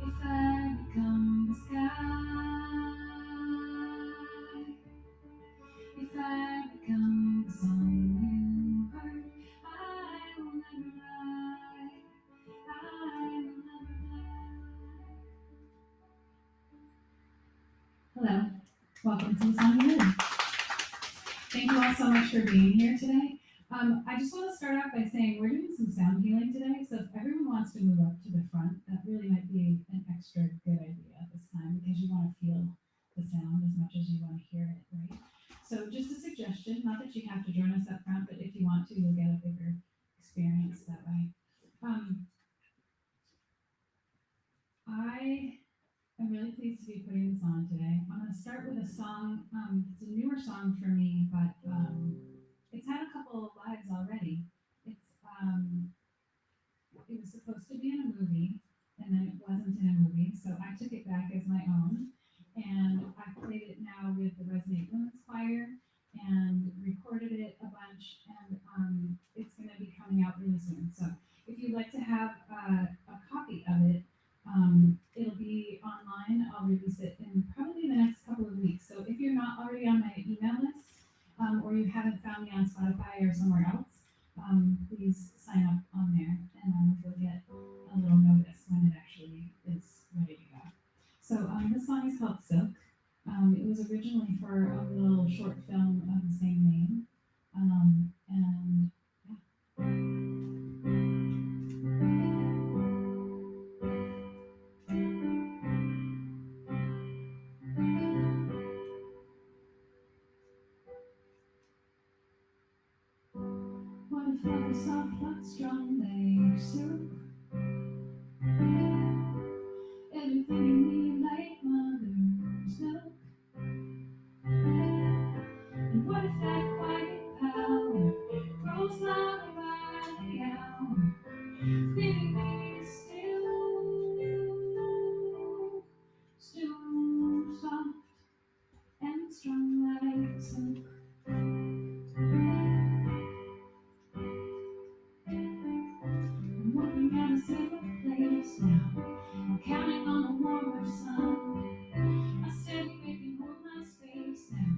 If I become the sky, if I become the song you heard, I will never lie. I will never lie. Hello, welcome to the Song You Heard. Thank you all so much for being here today. I just want to start off by saying we're doing some sound healing today, so if everyone wants to move up to the front, that really might be an extra good idea at this time because you want to feel the sound as much as you want to hear it, right? So just a suggestion, not that you have to join us up front, but if you want to, you'll get a bigger experience that way. I'm really pleased to be putting this on today. I'm going to start with a song. It's a newer song for me, but it's had a couple of lives already. It was supposed to be in a movie, and then it wasn't in a movie, so I took it back as my own. And I've played it now with the Resonate Women's Choir and recorded it a bunch, and it's going to be coming out really soon. So if you'd like to have a copy of it, it'll be online. I'll release it in probably the next couple of weeks. So if you're not already on my email list, or you haven't found me on Spotify or somewhere else, please sign up on there, and you'll get a little notice when it actually is ready to go. So this song is called Silk. It was originally for a little short film of the same name, and yeah. What if I was soft but strong like silk? Everything you need like mother's milk. And what if that quiet power grows louder by the hour, leaving me still soft and strong like silk. I'm walking at a safe place now, counting on a warmer sun. I steady making hold my space now,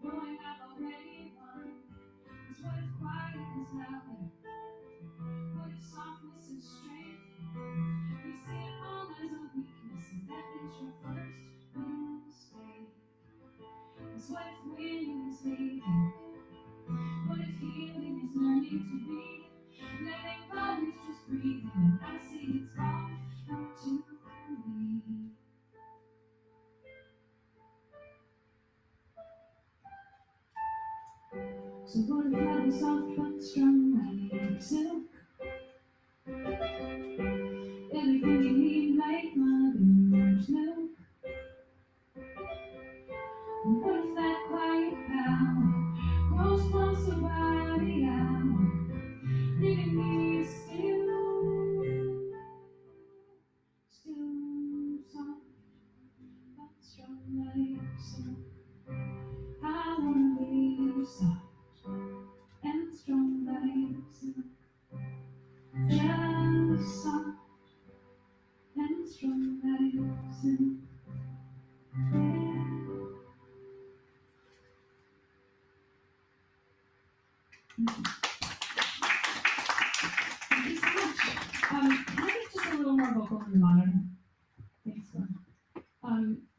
knowing I've already won. 'Cause what if quiet is louder? What if softness is strength? You see it all as a weakness, and that is your first mistake. 'Cause what if winning is leaving? What if healing is learning to breathe? Letting go is just breathing, and I see it's all up to me. So what if I was soft but strong like silk? Everything you need like mother's milk. And what if that quiet power grows closer by the hour, leaving me still soft but strong like silk. I wanna be soft and strong like silk, just soft and strong like silk. Thank you so much. Can I get just a little more vocal in the monitor? Thanks, Glenn.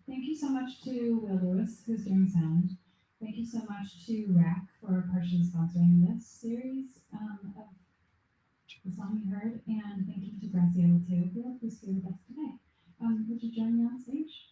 Thank you so much to Will Lewis, who's doing sound. Thank you so much to Rack for partially sponsoring this series of the song you heard, and thank you to Graciela Teofilo, who's here with us today. Would you join me on stage?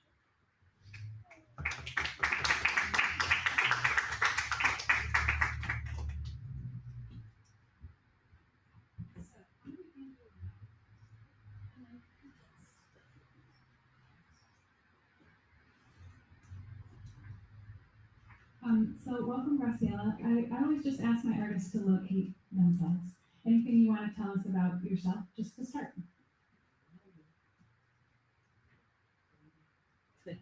So welcome, Graciela. I always just ask my artists to locate themselves. Anything you want to tell us about yourself, just to start? I am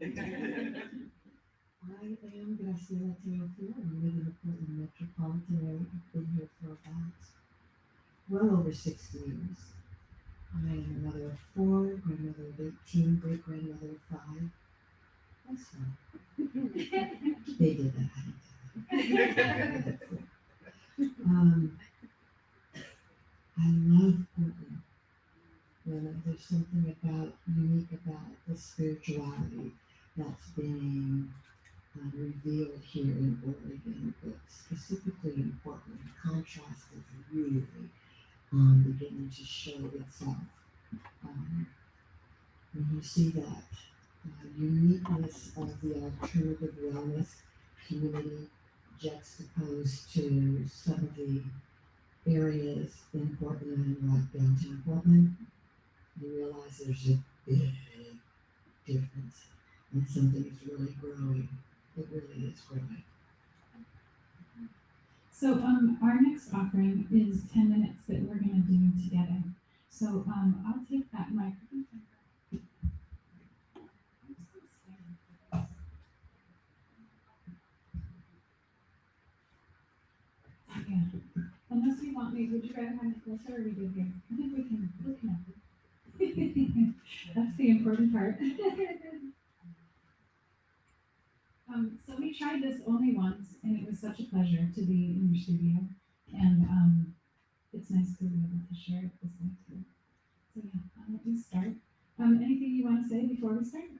Graciela Teofilo. I live in the Portland metropolitan area. I've been here for about well over 6 years. I am a mother of 4. My grandmother of 18, great grandmother of 5. That's fine. They did that. I didn't do that. I love Portland. There's something unique about the spirituality that's being revealed here in Oregon, but specifically in Portland. Contrast is really beginning to show itself. When you see that uniqueness of the alternative wellness community juxtaposed to some of the areas in Portland, like downtown Portland, you realize there's a big difference, and something is really growing. It really is growing. So our next offering is 10 minutes that we're going to do together. So I'll take that microphone. Yeah. Unless you want me, would you rather have it closer or we do here? I think we can connect. That's the important part. So we tried this only once, and it was such a pleasure to be in your studio, and it's nice to be able to share it this way too. So yeah, I'll let you start. Anything you want to say before we start?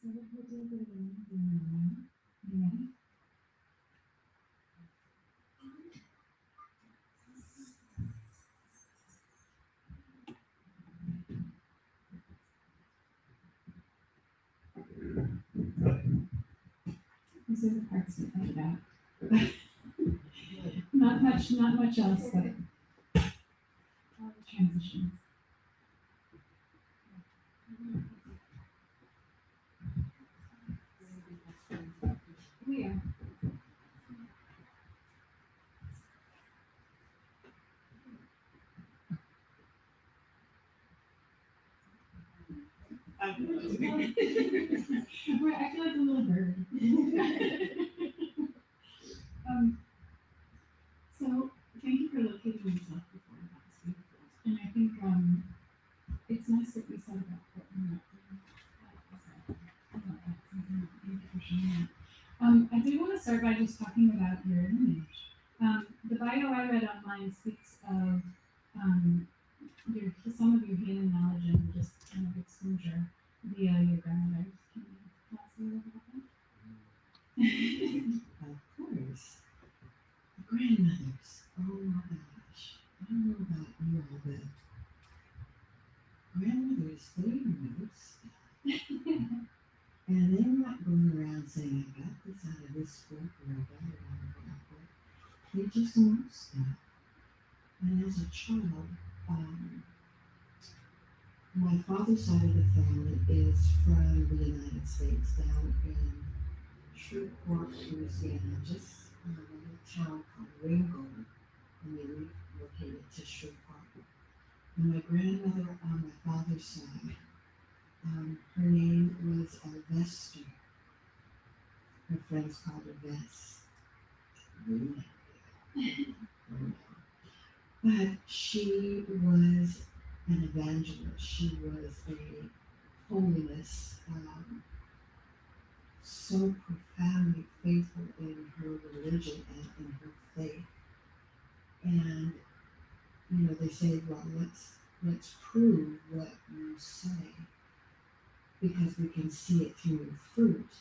So we'll do a bit of a now. You ready? These are the parts we think about. Not much else, but all the transitions. We are. I feel like a little bird. So thank you for locating yourself before. That was beautiful. And I think it's nice that we said about Portland. Thank you for sharing that. I do want to start by just talking about your lineage. The bio I read online speaks of some of your hidden knowledge and just kind of exposure via your grandmother. Can you tell us a little bit about that? Of course. Grandmothers. Oh my gosh. I don't know about you all, but grandmothers, they know stuff. And they're not going around saying, I got this out of this book or I got it out of that book. They just know stuff. And as a child, my father's side of the family is from the United States, down in Shreveport, Louisiana, just a little town called Ringgold, and they relocated to Shreveport. And my grandmother on my father's side, her name was Vester. Her friends called her Vess. But she was an evangelist. She was a holiness, so profoundly faithful in her religion and in her faith. And they say, well, let's prove what you say because we can see it through your fruit.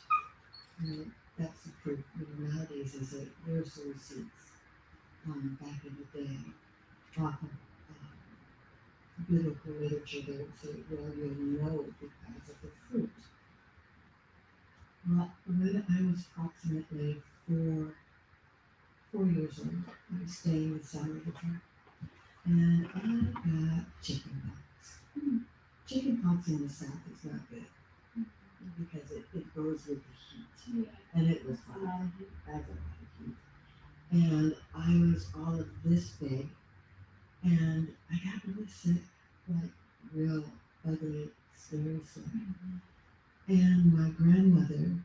That's the proof. Nowadays is that there's the receipts. Back in the day, often biblical literature, they would say, well, you'll know because of the fruit. Well, when I was approximately 4 years old, I was staying in summer with her, and I got chicken pox. Chicken pox in the South is not good because it goes with the heat, and it was hot. That's a lot of heat. And I was all of this big, and I got really sick, like real ugly, scary sick. And my grandmother,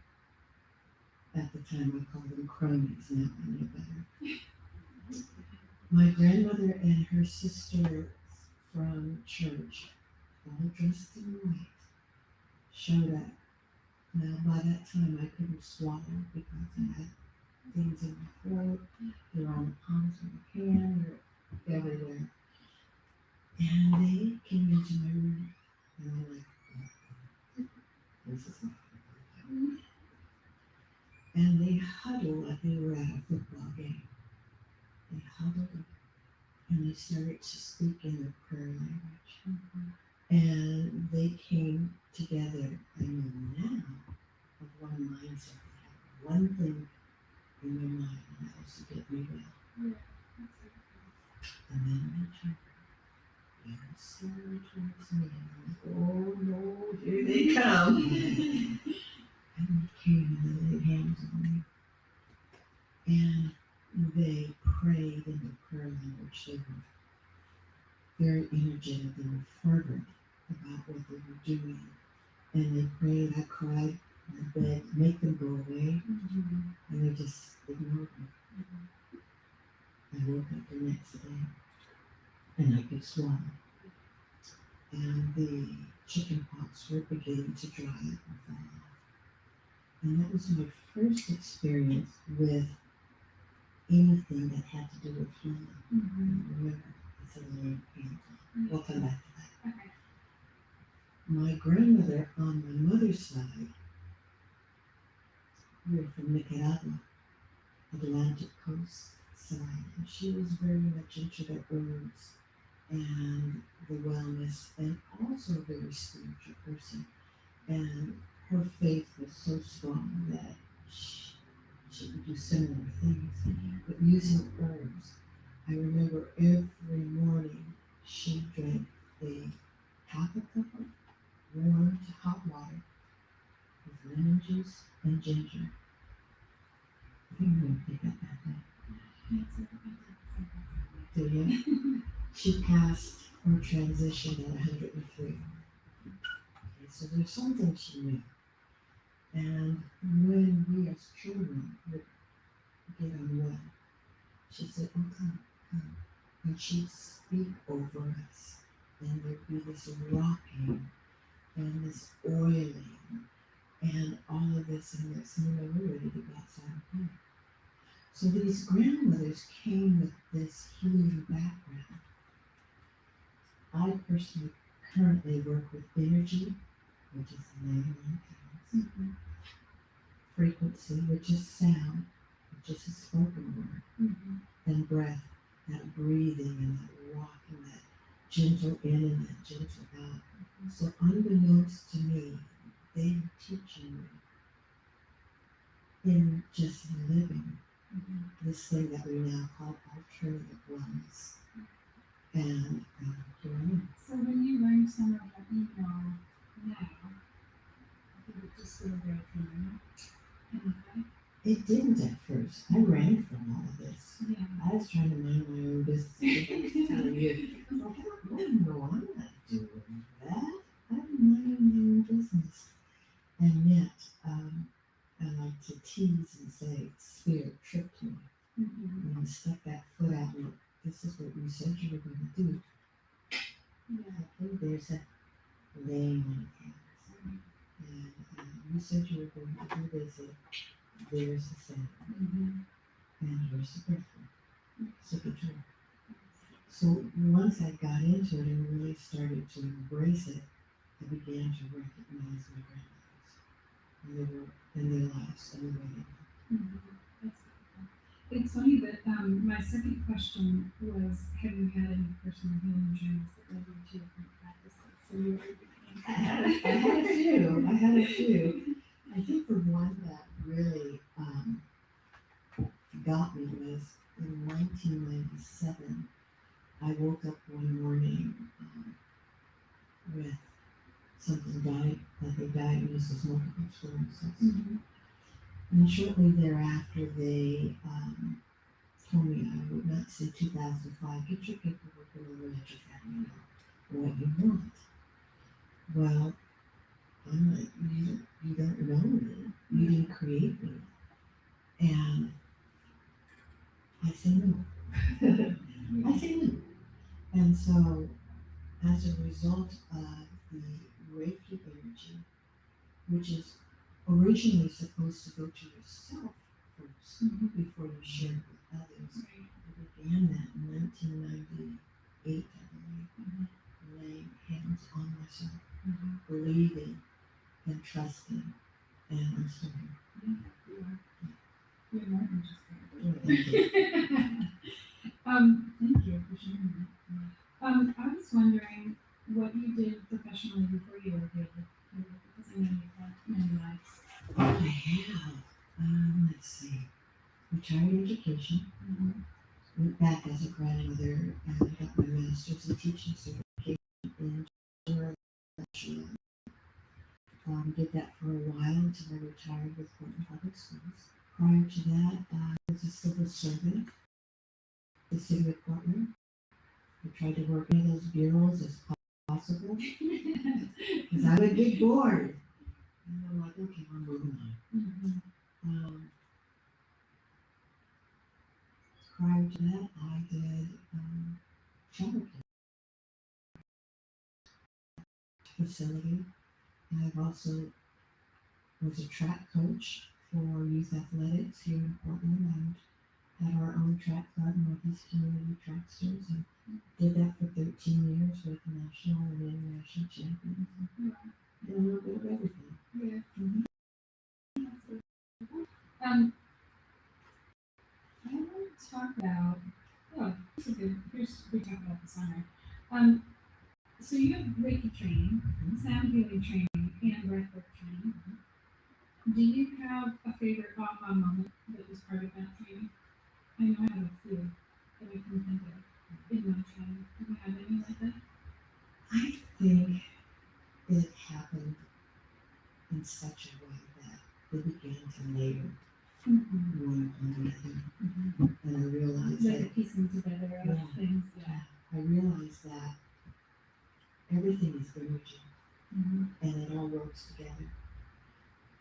at the time I called them cronies, now I know better. My grandmother and her sisters from church, all dressed in white, showed up. Now by that time I couldn't swallow because I had things in my throat, they were on the palms of my hand, they were everywhere. And they came into my room, and I'm like, oh, this is not good. And they huddled like they were at a football game. They huddled up, and they started to speak in their prayer language. And they came together, I know now, of one mindset. They had one thing in their mind, and that was to get me well. And then they turned and slowly towards me, and I'm like, oh no, here they come. And they came and they laid hands on me. And they prayed in the prayer language. They were very energetic. They were fervent about what they were doing. And they prayed. I cried. I begged, make them go away. And they just ignored me. I woke up the next day and I could swallow. And the chicken pox were beginning to dry up and fall off. And that was my first experience with anything that had to do with healing. Remember, it's a little painful. We'll come back to that. Okay. My grandmother on my mother's side, we were from Nicaragua, Atlantic coast side, and she was very much into the herbs and the wellness, and also a very spiritual person. And her faith was so strong that she would do similar things, but using herbs. I remember every morning she drank a half a cup of warm to hot water with lemon juice and ginger. I think I'm going to pick up that day. Do you? She passed or transitioned at 103. Okay, so there's something she knew. And when we as children would get unwell, she said, oh, come. And she'd speak over us. And there'd be this rocking and this oiling and all of this and this. And then we were ready to go outside and play. So these grandmothers came with this healing background. I personally currently work with energy, which is 99 pounds. Frequency, which is sound, which is a spoken word, and breath, that breathing and that walking, that gentle in and that gentle out. So unbeknownst to me, they were teaching me in just living this thing that we now call alternative wellness. And here I am. So when you learned some of what you know now, did it just feel very familiar? It didn't at first. I ran from all of this. Yeah. I was trying to mind my own business. I was telling you, like, no, I'm not doing that. I'm minding my own business. And yet, I like to tease and say, Spirit tricked me. And I stuck that foot out and this is what you said you were going to do. Okay, there's that laying on hands. And you said you were going to do this. There's the sound. And here's the breath work. So good job. So once I got into it and really started to embrace it, I began to recognize my grandmothers. And they were in their lives and the way they were. That's beautiful. It's funny that my second question was, have you had any personal healing journeys that led you to different practices? So you already I had a few. I had a few. I think the one that really got me was in 1997. I woke up one morning with something that they diagnosed as multiple sclerosis. Mm-hmm. And shortly thereafter, they told me I would not see 2005. Get your paperwork in order that you family know what you want. Well, I'm like, you don't know me. You didn't create me. And I say no. I say no. And so, as a result of the Reiki energy, which is originally supposed to go to yourself first before you share it with others, I began that in 1998, I believe, laying hands on myself, believing and trusting, and I'm starting. You're more than just Thank you. Thank you for sharing that. I was wondering what you did professionally before you were healed, because I know you've had many lives. I have, let's see, retired education, went back as a grandmother and got my master's in teaching certification in general education. Did that for a while until I retired with Portland Public Schools. Prior to that, I was a civil servant in the city of Portland. I tried to work in those bureaus as possible because I would get bored. And I'm like, okay, I'm moving on. Prior to that, I did childcare facility. I've also was a track coach for youth athletics here in Portland and had our own track club, Northeast Community Tracksters, and did that for 13 years with national and international champions. Did a little bit of everything. Yeah. I want to talk about. Oh, we talk about the summer. So you have Reiki training, sound healing training, and breathwork training. Do you have a favorite aha moment that was part of that training? I know I have a few that I can think of in my training. Do you have any like that? I think it happened in such a way that they began to layer one on another. And I realized Like that a piecing together of things. Yeah. I realized that everything is energy and it all works together.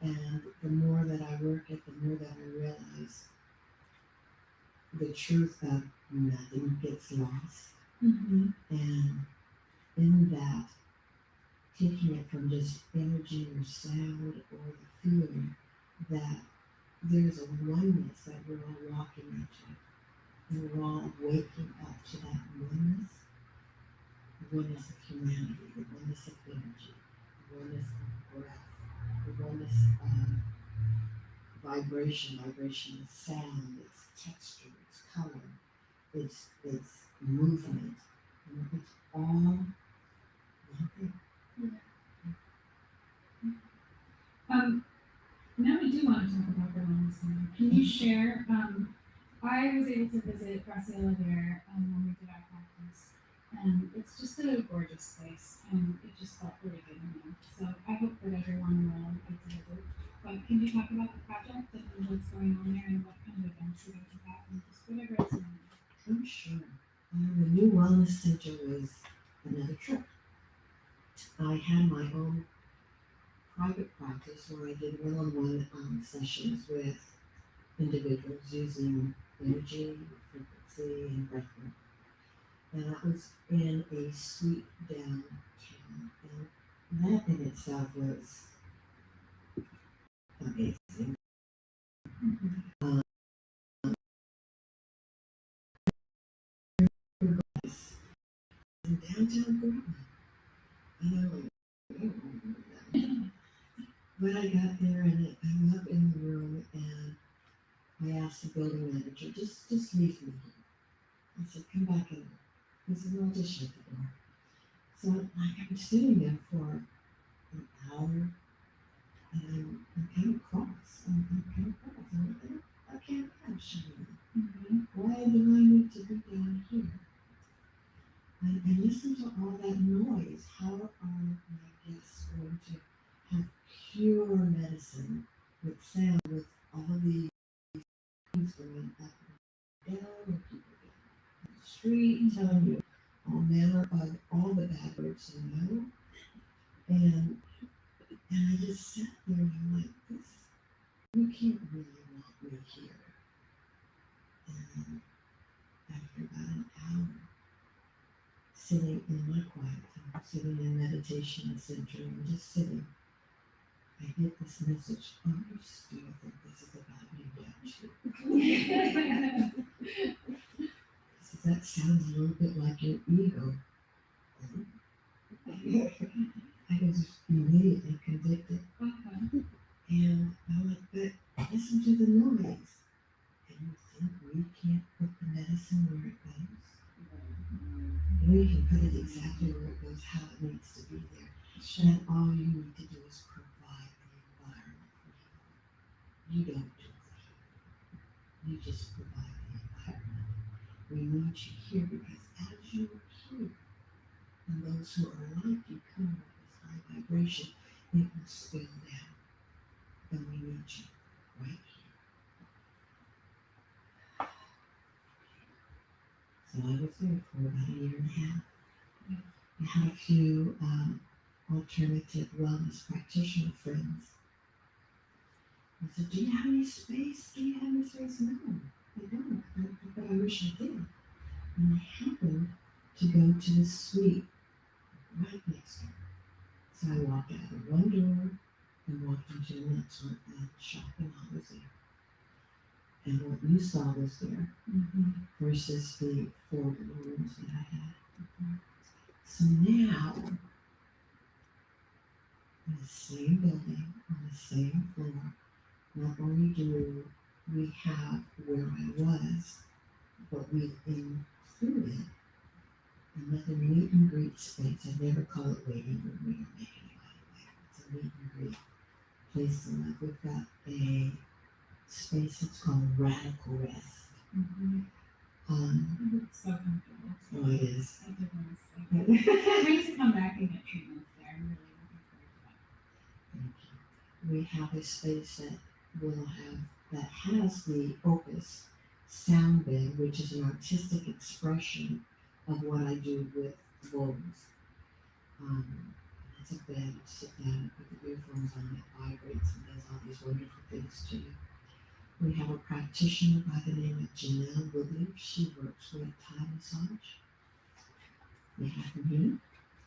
And the more that I work it, the more that I realize the truth that nothing gets lost. And in that, taking it from just energy or sound or the feeling that there's a oneness that we're all walking into. And we're all waking up to that oneness, the oneness of humanity, the oneness of energy, the oneness of breath, the oneness of vibration. Vibration is sound, it's texture, it's color, it's movement. It's all one thing. Now we do want to talk about the wellness center. Can you share? I was able to visit Graciela there when we did our practice, and it's just a gorgeous place, and it just felt really good in there. So I hope that everyone will get to visit. But can you talk about the project and what's going on there and what kind of events you guys have and just whatever else you want? I'm sure. The new wellness center was another trip. I had my own private practice where I did one-on-one sessions with individuals using energy, frequency, and breathwork. And that was in a suite downtown. And that in itself was amazing. In downtown Portland. And I went, oh, but I got there and I'm up in the room and I asked the building manager, just leave me here. I said, come back in. He said, no, just shut the door. So like I'm sitting there for an hour, and I'm kind of cross. I'm kind of cross. I'm like, I can't have Shana. Why do I need to be down here? And listen to all that noise. How are my guests going to have pure medicine with sound, with all these things going up and down, and people down the street telling you all manner of all the bad words you know? And I just sat there and I'm like, this, you can't really want me here. And after about an hour, sitting in my quiet time, sitting in meditation center and just sitting, I get this message, oh, you still think this is about you, don't you? So that sounds a little bit like your ego. I was immediately convicted. And I'm like, but listen to the noise. And you think we can't put the medicine where it goes? We can put it exactly where it goes, how it needs to be there. And all you need to do is provide the environment for healing. You don't do the healing. You just provide the environment. We need you here because as you are here, and those who are like you come with this high vibration, it will spill down. And we need you right here. So I was there for about a year and a half. I had a few alternative wellness practitioner friends. I said, do you have any space? Do you have any space? No, I don't. But I wish I did. And I happened to go to the suite right next door. So I walked out of one door and walked into the next one and shopping I was there. And what you saw was there versus the 4 little rooms that I had. So now, in the same building, on the same floor, not only do we have where I was, but we included another meet and greet space. I never call it waiting room. We don't make anybody wait. It's a meet and greet place to live. We've got a space that's called Radical Rest. So comfortable. Oh, it is. I did want to say. I need to come back and get treatments there. I'm really looking forward to that. We have a space that has the Opus sound bed, which is an artistic expression of what I do with bowls. It's a bed, you sit down and put the earphones on, it vibrates and does all these wonderful things to you. We have a practitioner by the name of Janna Woodley. She works with Thai massage. We have me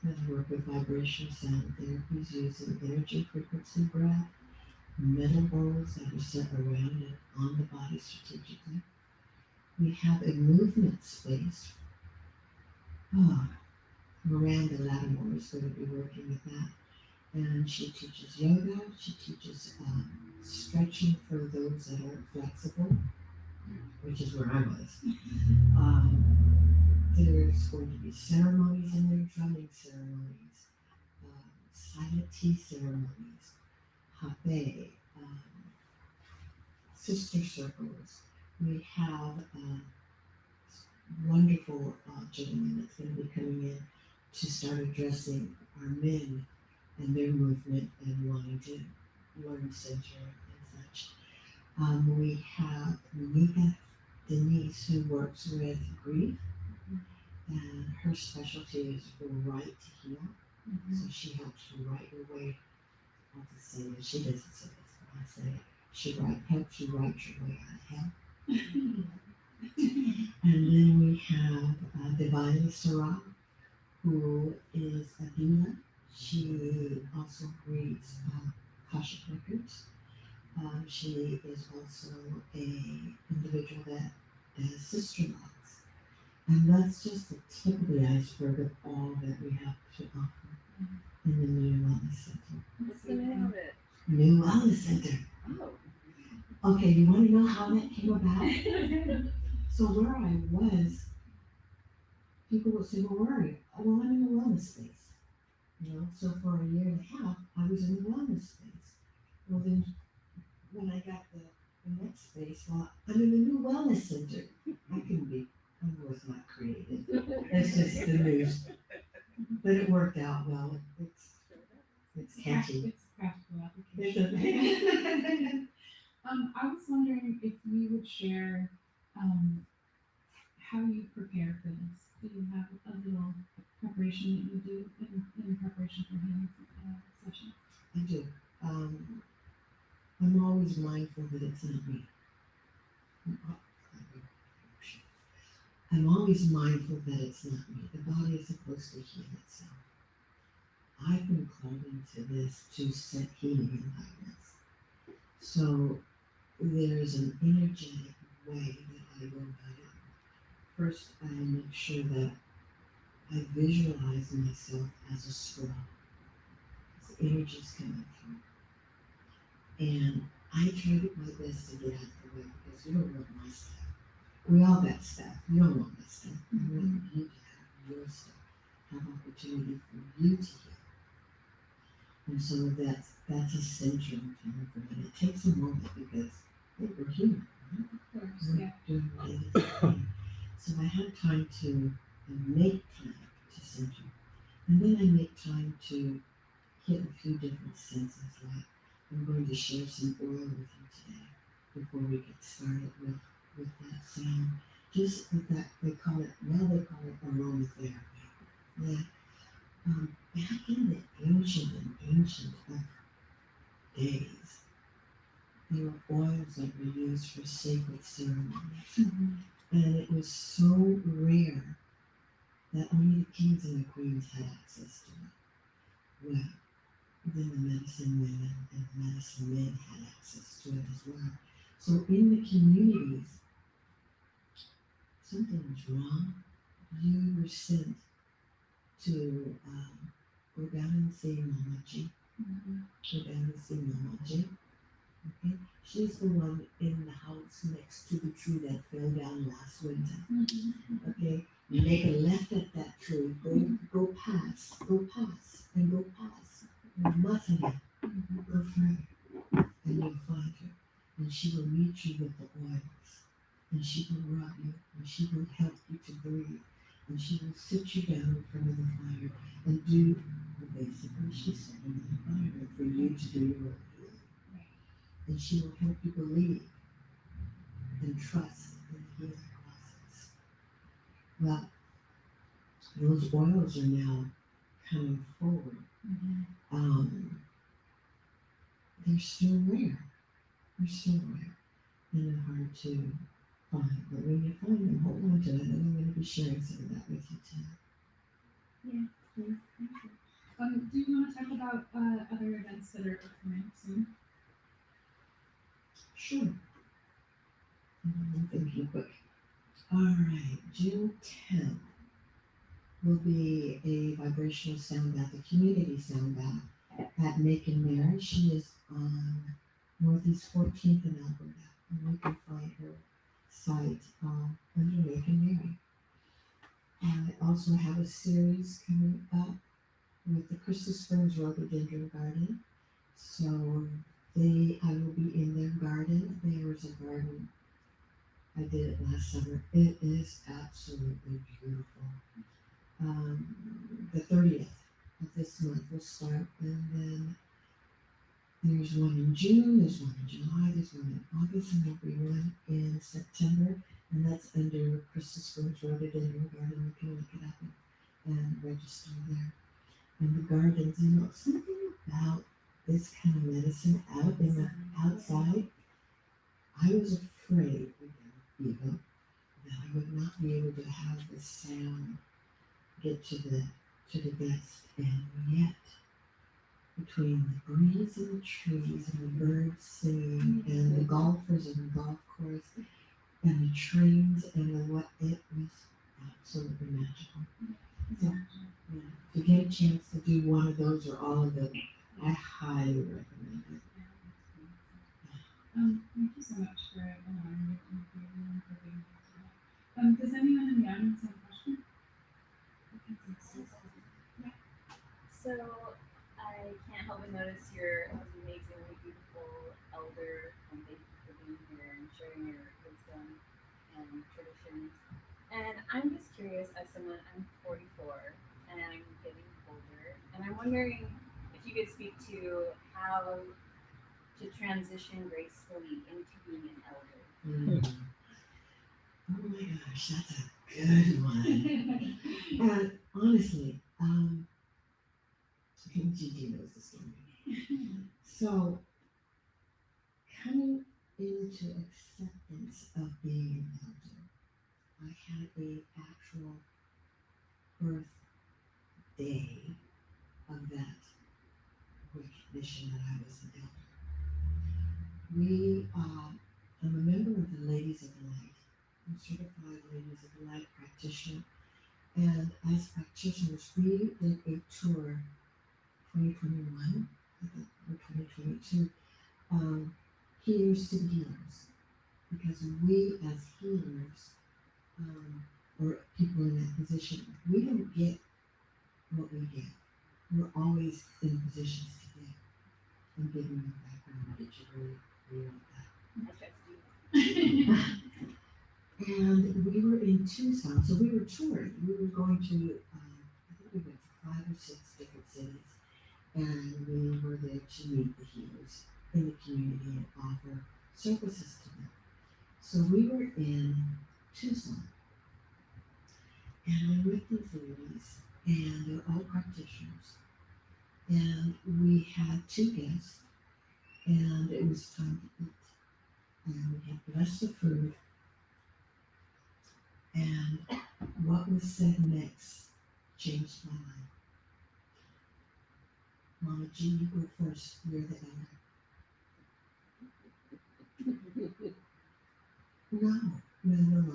that work with vibrational sound therapies using energy, frequency, breath, metal bowls that are set around and on the body strategically. We have a movement space. Miranda Lattimore is going to be working with that. And she teaches yoga, she teaches stretching for those that are flexible, which is where I was. There's going to be ceremonies in there, drumming ceremonies, silent tea ceremonies, hape, sister circles. We have a wonderful gentleman that's going to be coming in to start addressing our men and their movement and wanting to learn center and such. We have Monica Denise, who works with grief, and her specialty is right to heal. So she helps you right your way. I'll just say it. She doesn't say this, but I say it. She helps you right your way out of hell. And then we have Divine Sarah, who is a doula. She also reads Akashic records. She is also an individual that does sister loves. And that's just the tip of the iceberg of all that we have to offer in the New Wellness Center. What's the name of it? New Wellness Center. Oh. Okay, you want to know how that came about? So where I was, people would say, well, where are you? "Oh, well, I'm in the wellness space. So for a year and a half, I was in the wellness space. Well, then when I got the next space, well, I'm in the new wellness center. I was not creative. It's just the news. But it worked out well. It's catchy. It's practical It's application. a, I was wondering if you would share how you prepare for this. Do you have a little preparation that you do in preparation for healing session? I do. I'm always mindful that it's not me. I'm always mindful that it's not me. The body is supposed to heal itself. I've been called into this to set healing environments. So there's an energetic way that I go about it. First, I make sure that I visualize myself as a straw. As energy's coming through. And I try my best to get out of the way because you don't want my stuff. We all got stuff. You don't want my stuff. I want you to have your stuff. Have opportunity for you to heal. And so that's essential time for me. It takes a moment because we're human, right? Of course, We're yeah. doing anything. So I have time to make time to center. And then I make time to hit a few different senses. Like I'm going to share some oil with you today before we get started with that sound. Just with that, they call it aromatherapy. Yeah. Back in the ancient days, there were oils that were used for sacred ceremonies. And it was so rare that only the kings and the queens had access to it. Well, then the medicine women and the medicine men had access to it as well. So in the communities, something was wrong. You were sent to go down and see Mama G. Go down and see Mama G. Okay? She's the one in the house next to the tree that fell down last winter. Okay? You make a left at that tree, go past, and go past. You mustn't go further, and you'll find her. And she will meet you with the oils, and she will rub you, and she will help you to breathe, and she will sit you down in front of the fire and do basically she's setting the fire for you to do your own healing. And she will help you believe and trust in the healing process. Well, those oils are now coming forward. They're still rare. And they're hard to find. But when you find them, hold on to it. And I'm going to be sharing some of that with you tonight. Yeah, please. Thank you. Do you want to talk about other events that are coming soon? Sure. I'm thinking quick. All right, June 10th will be a vibrational sound bath, a community sound bath at Make and Mary. She is on Northeast 14th in Alberta, and you can find her site under Make and Mary. I also have a series coming up with the Crystal Springs Rhododendron Garden. So I will be in their garden. There's a garden. I did it last summer. It is absolutely beautiful. The 30th of this month will start, and then there's one in June, there's one in July, there's one in August, and there'll be one in September, and that's under Crystal Springs Rhododendron Garden. You can look it up and register there. And the gardens, something about this kind of medicine out in the outside, I was afraid that I would not be able to have the sound get to the guest, and yet between the breeze and the trees and the birds singing and the golfers in the golf course and the trains and it was absolutely magical. So, if you get a chance to do one of those or all of them, I highly recommend it. Thank you so much for allowing me to interview you and for being here today. Does anyone in the audience have a question? Okay, so yeah. So I can't help but notice you're an amazingly beautiful elder, and thank you for being here and sharing your wisdom and traditions. And I'm just curious, as someone, I'm 44 and I'm getting older, and I'm wondering if you could speak to how to transition gracefully into being an elder. Mm. Oh my gosh, that's a good one. And honestly, I think Gigi knows the story. So, coming into acceptance of being an elder, I had a actual birthday of that recognition that I was an elder. I'm a member of the Ladies of Light. I'm certified Ladies of Light practitioner. And as practitioners, we did a tour 2021, I think, or 2022, healers to the healers. Because we as healers, or people in that position, we don't get what we get. We're always in positions to give. I'm giving you a background. Did you really want that? I tried to do that. And we were in Tucson, so we were touring. We were going to, I think we went to 5 or 6 different cities, and we were there to meet the healers in the community and offer services to them. So we were in Tucson, and I'm with these ladies, and they're all practitioners. And we had 2 guests, and it was time to eat. And we had blessed the food, and what was said next changed my life. Mama G, you go first. You're the elder. No.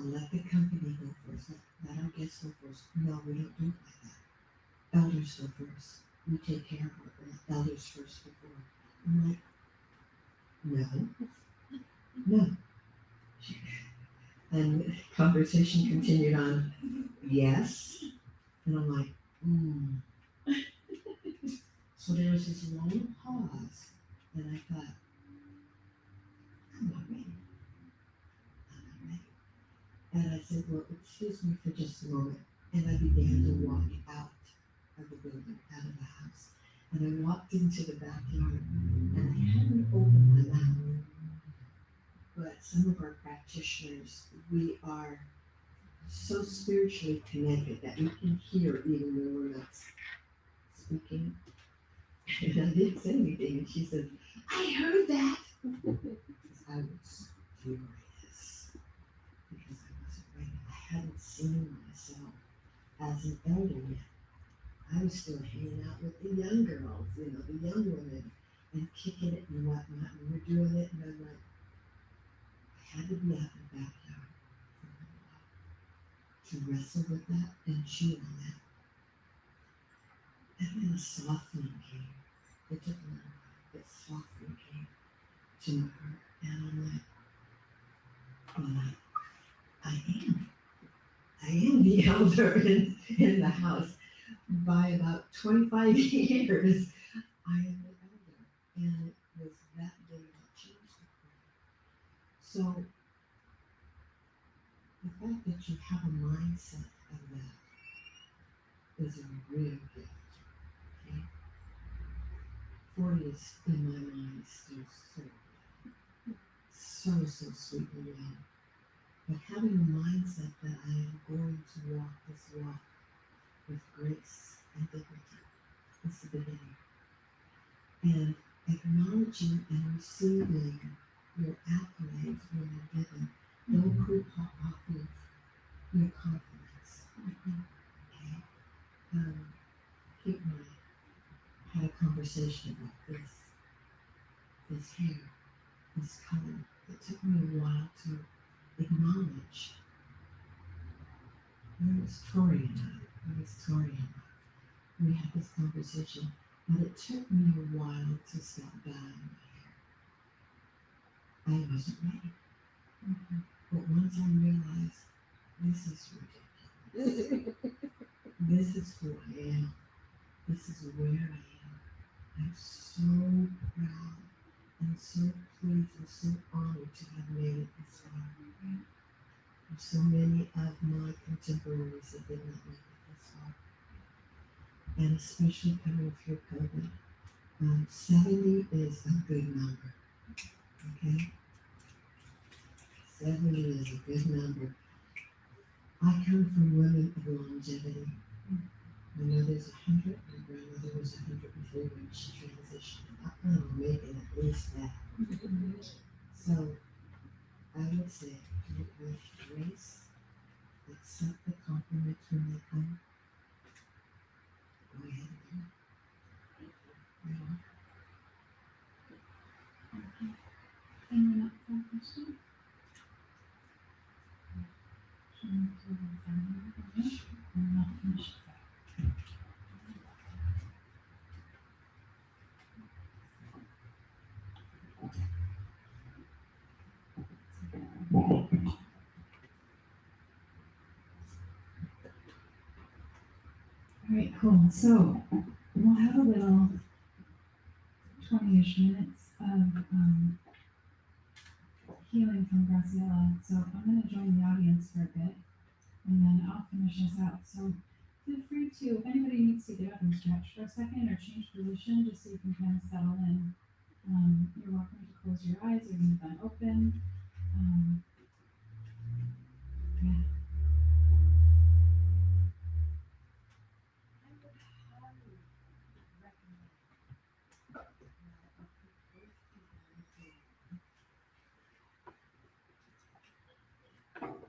Let the company go first. Let our guests go first. No, we don't do it like that. Elders go first. We take care of our elders first before. I'm like, no. And the conversation continued on, yes. And I'm like, So there was this long pause, and I thought, I'm not ready. And I said, well, excuse me for just a moment. And I began to walk out of the building, out of the house. And I walked into the backyard, and I hadn't opened my mouth. But some of our practitioners, we are so spiritually connected that we can hear even when we're not speaking. And I didn't say anything, and she said, I heard that. I was furious because I wasn't ready. I hadn't seen myself as an elder yet. I was still hanging out with the young girls, the young women, and kicking it and whatnot, and we're doing it, and I'm like, I had to be out in the backyard for a little while to wrestle with that and chew on that. And then a softening came. It took a little while, but softening came to my heart, and I'm like, well, I am the elder in the house. By about 25 years, I am the elder. And it was that day that changed it for me. So the fact that you have a mindset of that is a real gift. Okay? 40 is in my mind still so sweetly young. But having a mindset that I am going to walk this walk with grace and dignity is the beginning. And acknowledging and receiving your accolades when they're given. Don't put off of your confidence. Okay? Kate and I had a conversation about this hair, this color. It took me a while to acknowledge. Where was Tori and I? We had this conversation, but it took me a while to stop dyeing my hair. I wasn't ready. Okay. But once I realized this is ridiculous, this is who I am, this is where I am, I'm so proud and so pleased and so honored to have made it this far. There's so many of my contemporaries that did not make it this far. And especially coming through COVID. 70 is a good number. Okay? 70 is a good number. I come from women of longevity. My mother's 100, my grandmother was 103 when she transitioned. I plan on making at least that. So I would say, do it with grace, accept the compliments when they come. Go ahead and do it. You know? Anyone else have a question? Should we move to the second one? And I'll finish this up. All right, cool. So we'll have a little 20-ish minutes of healing from Graciela. So I'm going to join the audience for a bit, and then I'll finish us out. So feel free to, if anybody needs to get up and stretch for a second or change position, just so you can kind of settle in. You're welcome to close your eyes or leave them open. Yeah.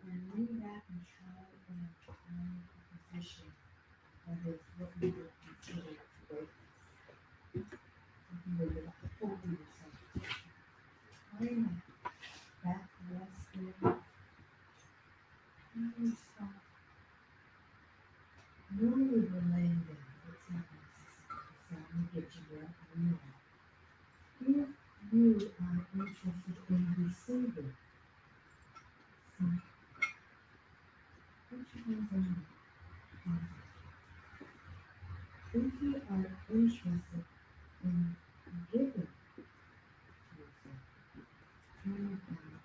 And lean back and try and find a position that is what we would consider weightless. Something where you're not holding yourself. Find that back rest there. And stop. Normally we're laying down. It's not necessary. So I'm going to get you where I know. If you are interested in receiving some, put your hands on your heart. If you are interested in giving to yourself, turn it down.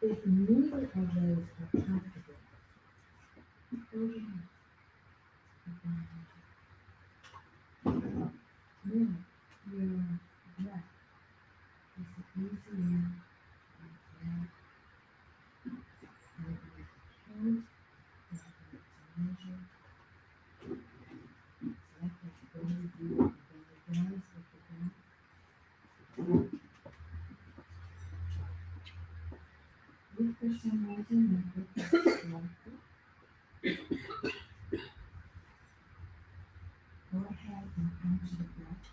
If neither of those are comfortable, close your hands. Now, your breath is the easy in and out. Don't need to count, don't need to measure. It's like what your belly do, your belly does with the breath. If for some reason your breath is slow, go ahead and count your breath.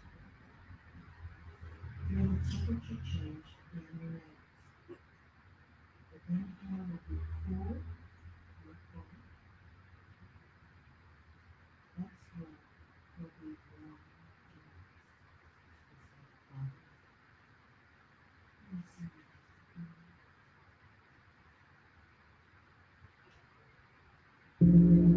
Feel the temperature change in your legs. The inhale will be cool, you're full. Exhale will be warm and nice. It's like bubbles.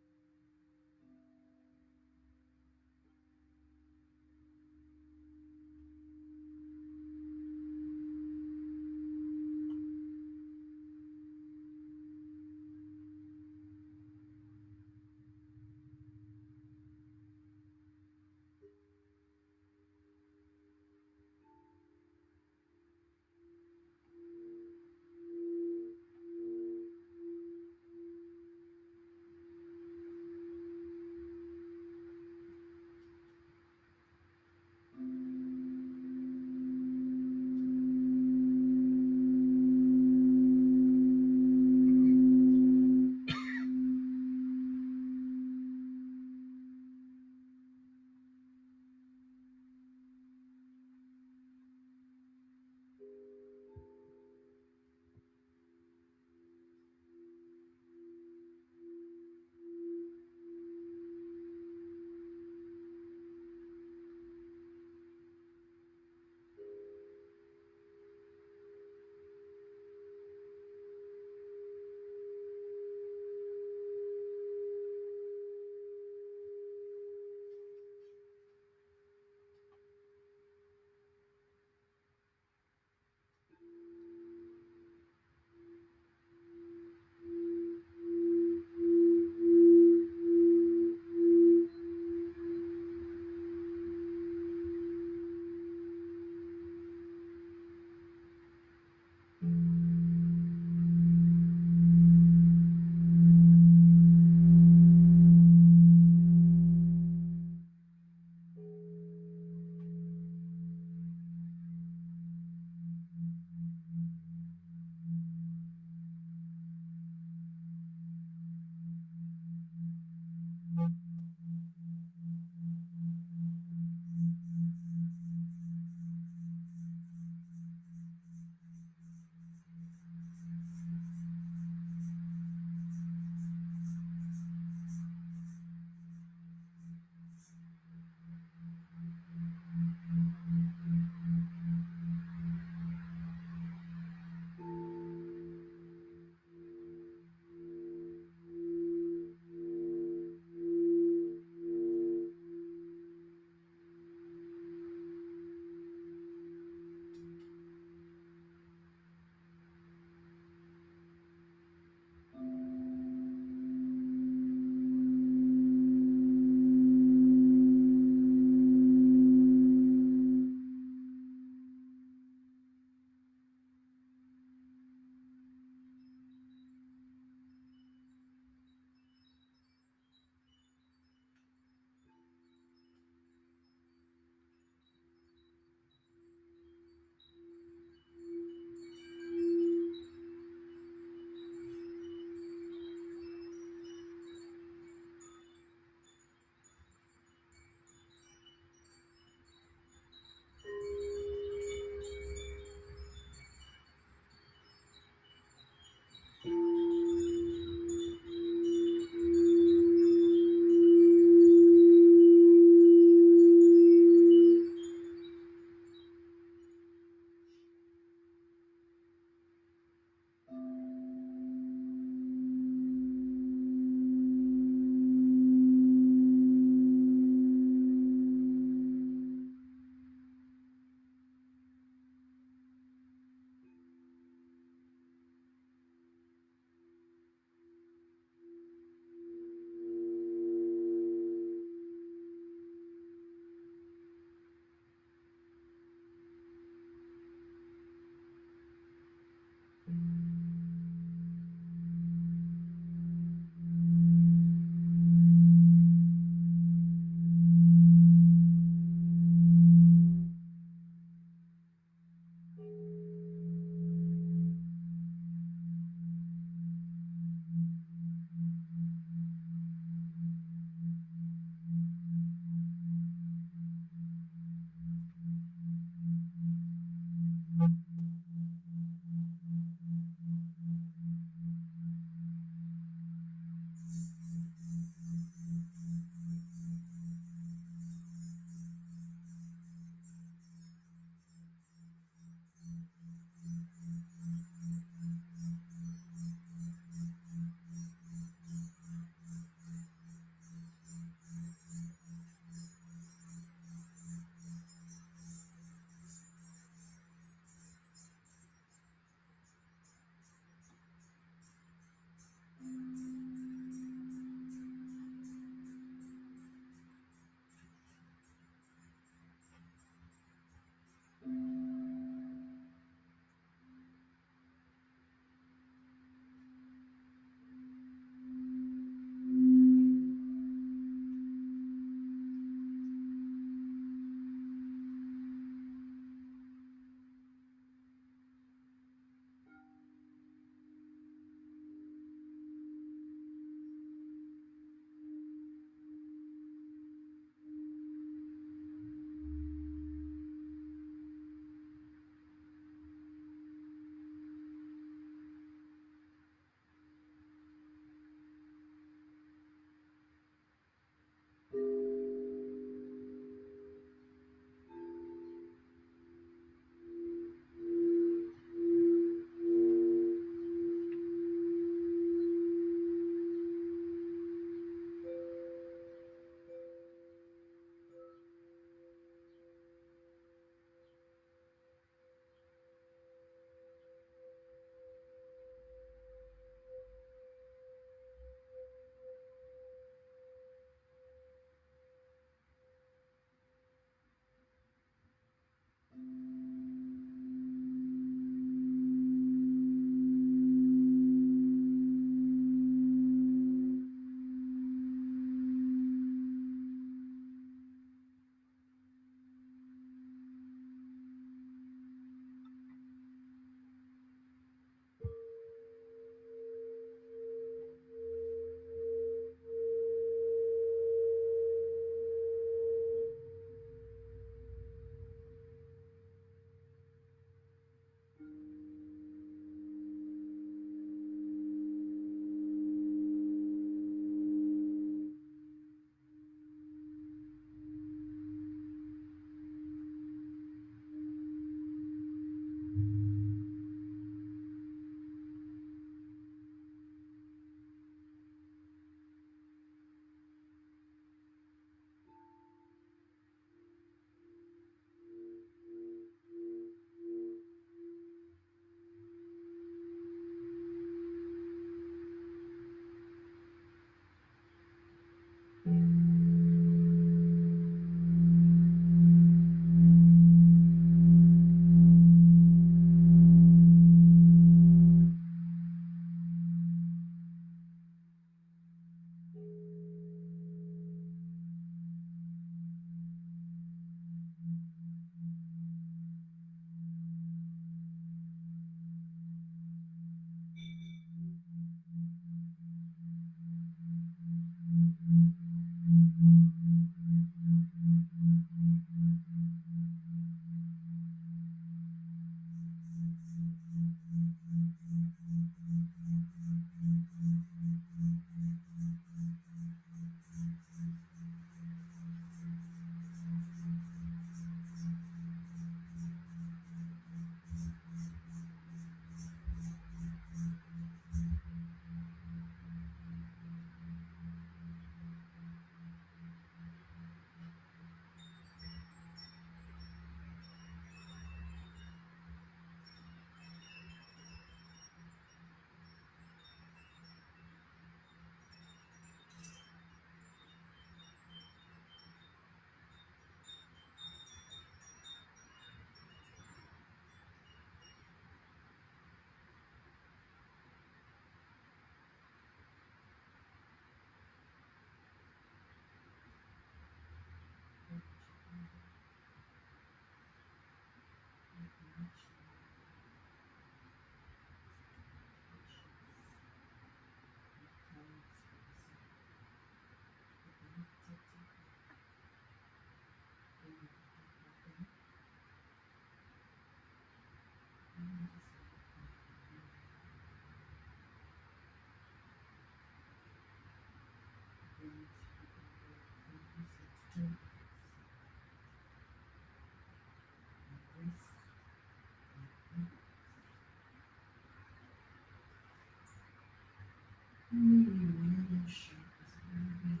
Maybe your yellow shirt is a little bit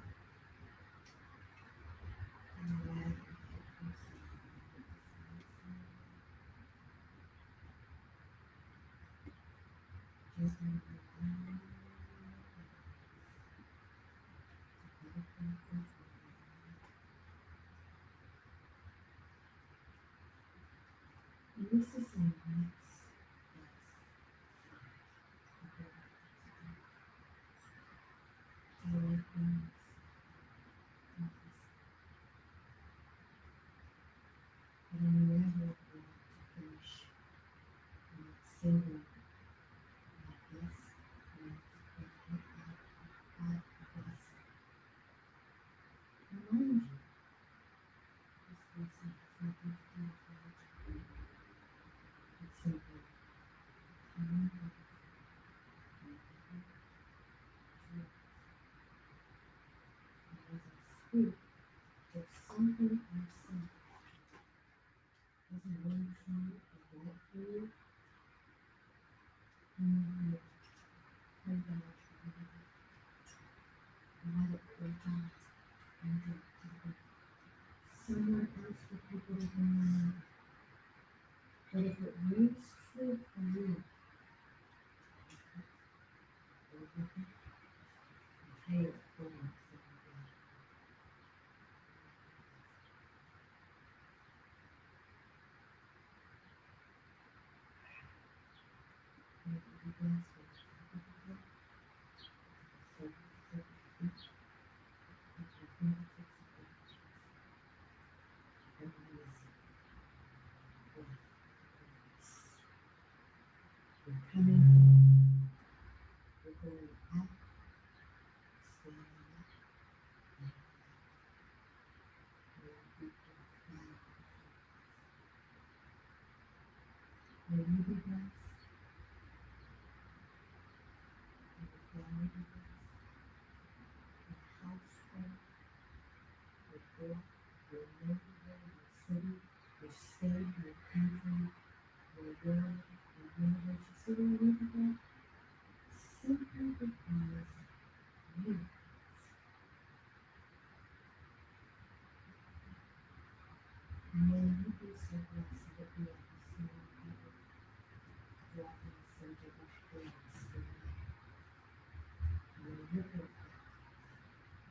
red. Just a little and this is a mix. And I never want to finish single like this. And out this. Remind you, this person has nothing to do with religion. It's simply coming back and as I speak, there's something I'm saying. Doesn't ring true or right for you. And you pray that and let it go down and drop down. Somewhere else for people to remember. But if it rings true for you, pay it forward. We're coming, we're going up, standing up, and we're profound. May you be blessed, may your family be blessed, your household, your work, your neighborhood, your city, your state, your country, your world, your universe, you see where I went with that? Simply because you. May you be so blessed that you are the small people dropping the center of grace in life. May your good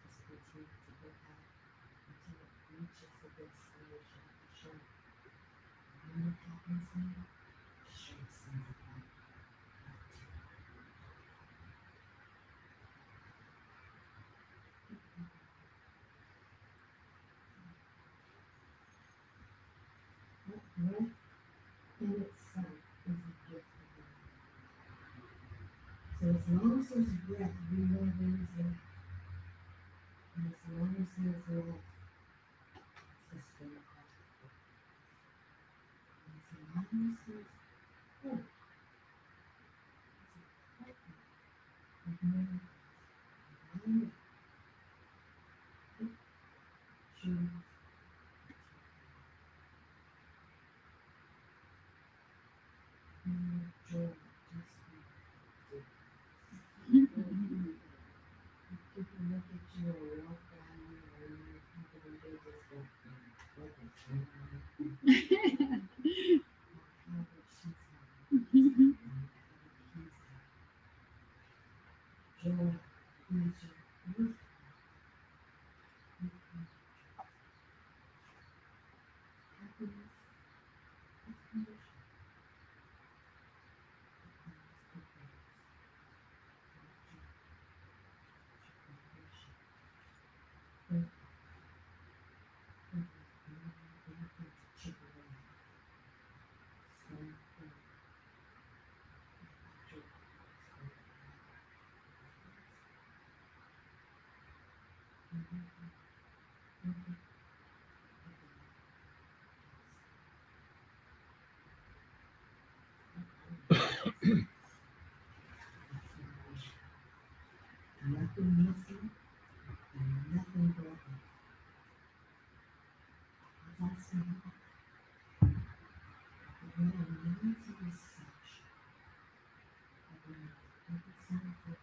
just continue to go out until it reaches the destination of the show. And when it happens now, show something. That breath in itself is a gift of God. So as long as there's breath, we know there is life. And as long as there's life, it's the spirit of God. And as long as there's hope, it's a partner of miracles. And it choose and joy just be. People look at you or walk by you or you're company, they just go, what is going on? How did she's having? He's having. Joy is your youth. Happiness is conditional. Nothing missing and nothing broken. As I stand, the Lord reminds me as such of the perfect son of God.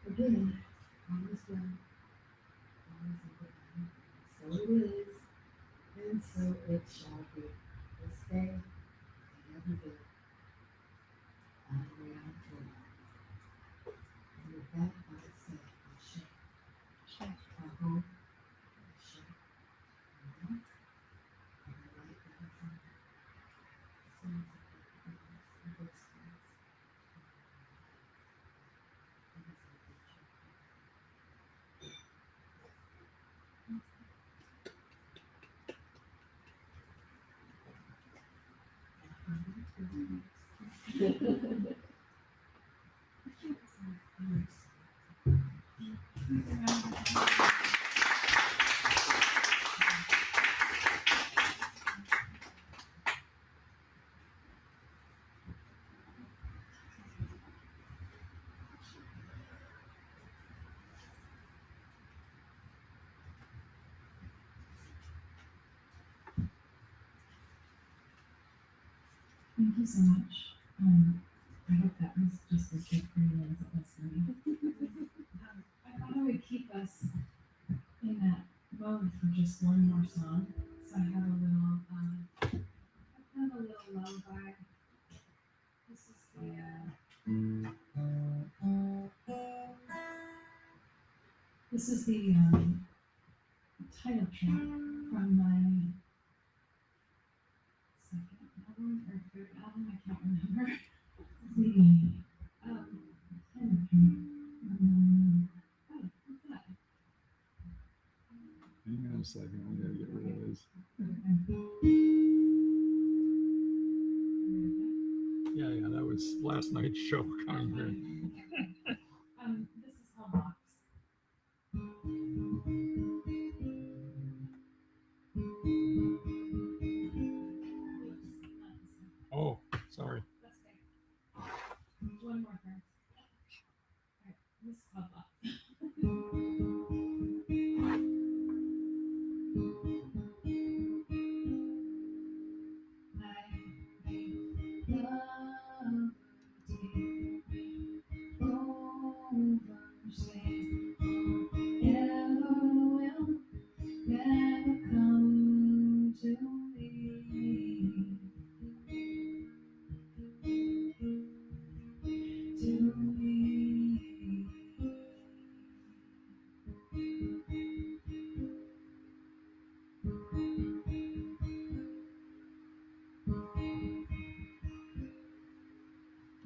Again, all is well, all is well. So it is, and so it shall be. This day and every day. Hallelujah. And with that, I would say, Ashe. Aho. Ashe. Now, and the light that is in the sins of the forgiveness of those sins. And as I teach Thank you so much. I hope that was just as good for you as it was for me. I thought I would keep us in that mode for just one more song. So I have a little, lullaby. This is the title track from my second album or third album. I can't remember. Oh, what's that? Hang on a second, we gotta get rid of this. Yeah, that was last night's show coming here. This is called Box. Oh, sorry. That's okay. One more first. Alright, this is called Box. Never come to me.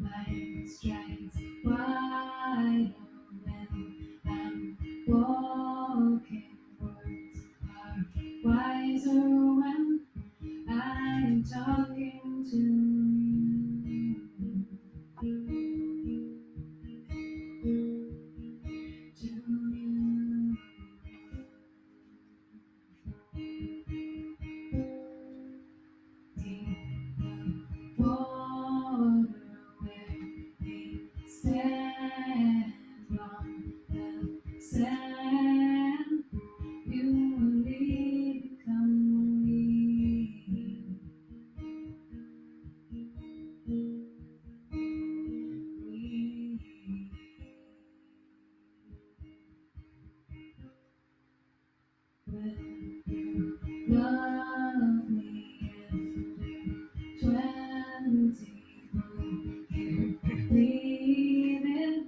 Light strikes wide when I'm walking. Words are wiser when I'm talking to you. Water where we stand on the sand, you and me become we. Will you love me after 20? Leave it.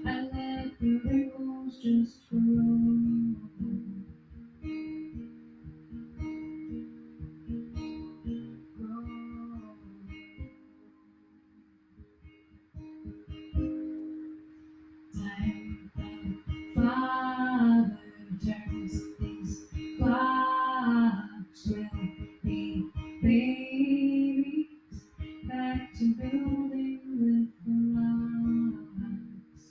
I let the ripples just roll. Time the Father turns these clocks will be babies back to building with blocks.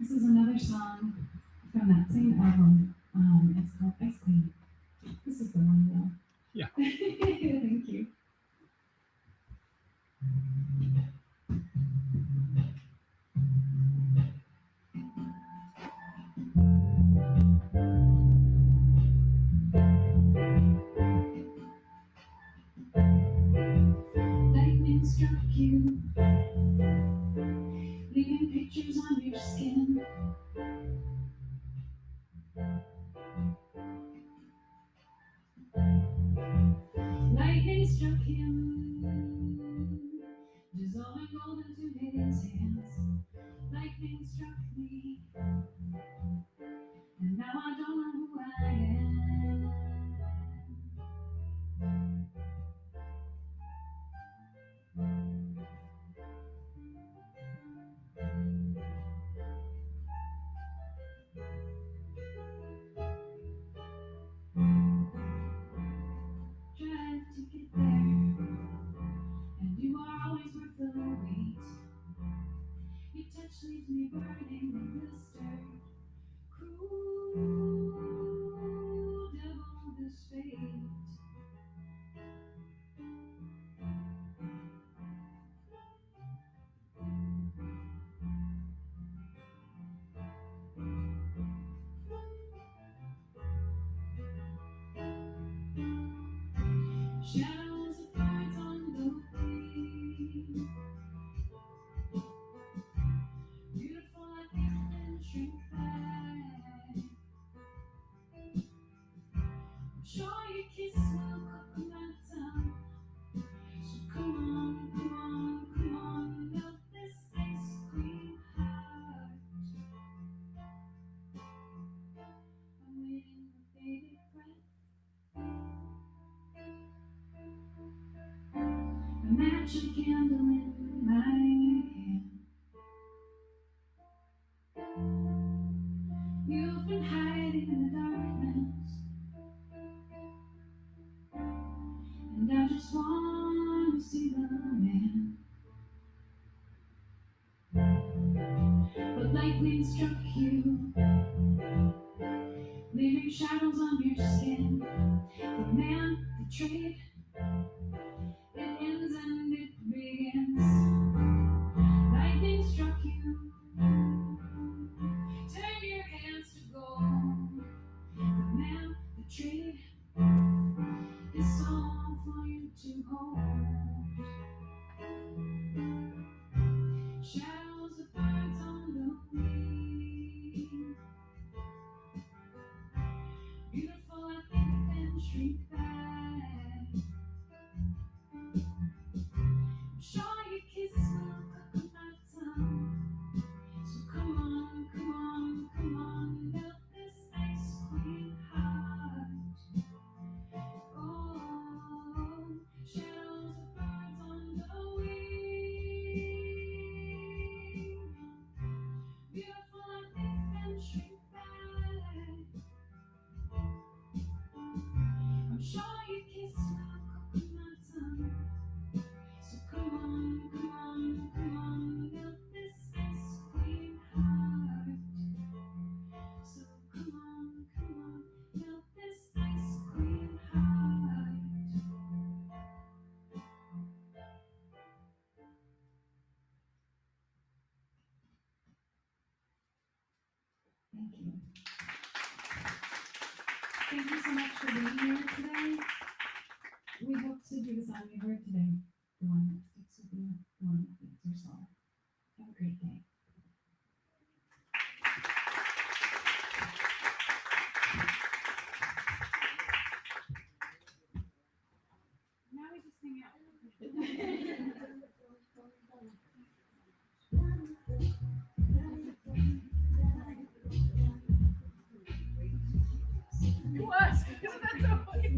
This is another song from that same album. It's called Ice Cream. This is the one, though. Yeah. Thank you. Lightning struck you, leaving pictures on your skin. Lightning struck him, dissolving gold into his hands. Lightning struck me, and now I don't know who I am. Tried to get there, and you are always worth the wait. Your touch leaves me burning and blistered. Cruel devil, this fate. Shadows of birds on the wing. Beautiful, I think, then shrink back. I'm sure your kiss will cook my tongue. So come on, come on, come on, melt this ice cream heart. I'm waiting with bated breath. A match and candle in my hand. You've been hiding in the darkness, and I just want to see the man. But lightning struck you, leaving shadows on your skin. The man betrayed, it ends and it begins. Lightning struck you, turn your hands to gold. The man betrayed, is all for you to hold. Shadows of birds on the wing. Beautiful, I think, then shrink back. I'm sure your kiss will cook my tongue. So come on, come on, come on, melt this ice cream heart. Oh, shadows of birds on the wing. Beautiful, I think, then shrink back. I'm sure your kiss will cook my tongue. So come on, come on, come on, melt this ice cream heart. So come on, melt this ice cream heart. Thank you. Thank you so much for being here today. We hope to do the song you heard today, the one that sticks with you, the one that fits your soul. Have a great day. Now we just hang out. What? Isn't that so funny?